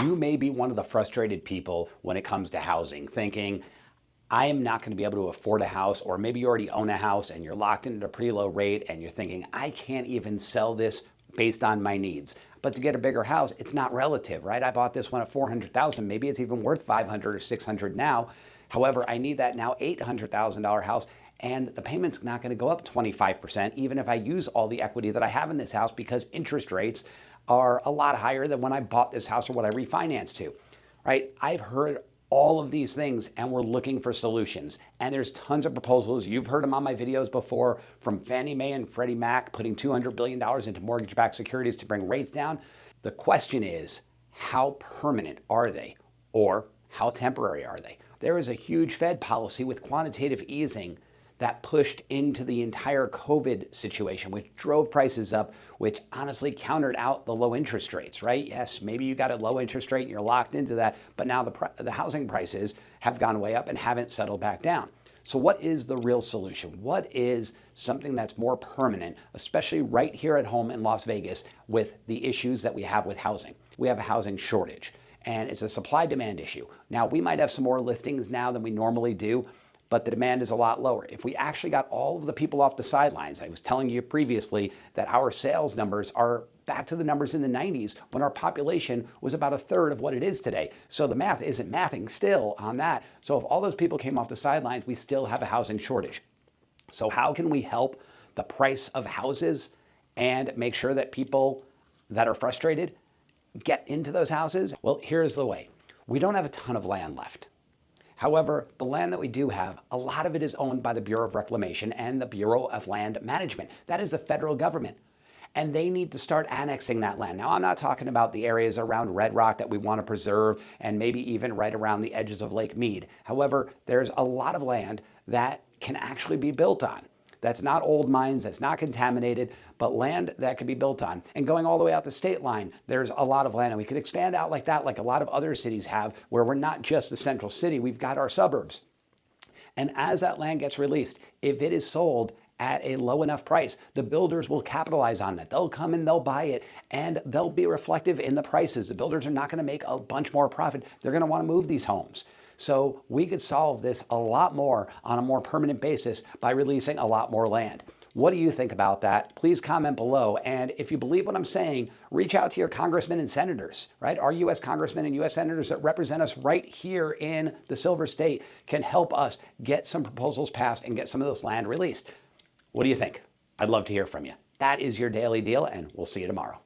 You may be one of the frustrated people when it comes to housing, thinking, I am not going to be able to afford a house, or maybe you already own a house and you're locked into a pretty low rate and you're thinking, I can't even sell this based on my needs. But to get a bigger house, it's not relative, right? I bought this one at 400,000. Maybe it's even worth 500 or 600 now. However, I need that now $800,000 house, and the payment's not going to go up 25%, even if I use all the equity that I have in this house, because interest rates are a lot higher than when I bought this house or what I refinanced to, right? I've heard all of these things and we're looking for solutions. And there's tons of proposals. You've heard them on my videos before, from Fannie Mae and Freddie Mac putting $200 billion into mortgage-backed securities to bring rates down. The question is, how permanent are they? Or how temporary are they? There is a huge Fed policy with quantitative easing that pushed into the entire COVID situation, which drove prices up, which honestly countered out the low interest rates, right? Yes, maybe you got a low interest rate and you're locked into that, but now the housing prices have gone way up and haven't settled back down. So what is the real solution? What is something that's more permanent, especially right here at home in Las Vegas with the issues that we have with housing? We have a housing shortage, and it's a supply-demand issue. Now, we might have some more listings now than we normally do, but the demand is a lot lower. If we actually got all of the people off the sidelines, I was telling you previously that our sales numbers are back to the numbers in the 90s when our population was about a third of what it is today. So the math isn't mathing still on that. So if all those people came off the sidelines, we still have a housing shortage. So how can we help the price of houses and make sure that people that are frustrated get into those houses? Well, here's the way. We don't have a ton of land left. However, the land that we do have, a lot of it is owned by the Bureau of Reclamation and the Bureau of Land Management. That is the federal government. And they need to start annexing that land. Now, I'm not talking about the areas around Red Rock that we want to preserve and maybe even right around the edges of Lake Mead. However, there's a lot of land that can actually be built on. That's not old mines, that's not contaminated, but land that can be built on. And going all the way out the state line, there's a lot of land, and we could expand out like that, like a lot of other cities have, where we're not just the central city, we've got our suburbs. And as that land gets released, if it is sold at a low enough price, the builders will capitalize on that. They'll come and they'll buy it, and they'll be reflective in the prices. The builders are not going to make a bunch more profit. They're going to want to move these homes. So we could solve this a lot more on a more permanent basis by releasing a lot more land. What do you think about that? Please comment below. And if you believe what I'm saying, reach out to your congressmen and senators, right? Our U.S. congressmen and U.S. senators that represent us right here in the Silver State can help us get some proposals passed and get some of this land released. What do you think? I'd love to hear from you. That is your Daily Deal, and we'll see you tomorrow.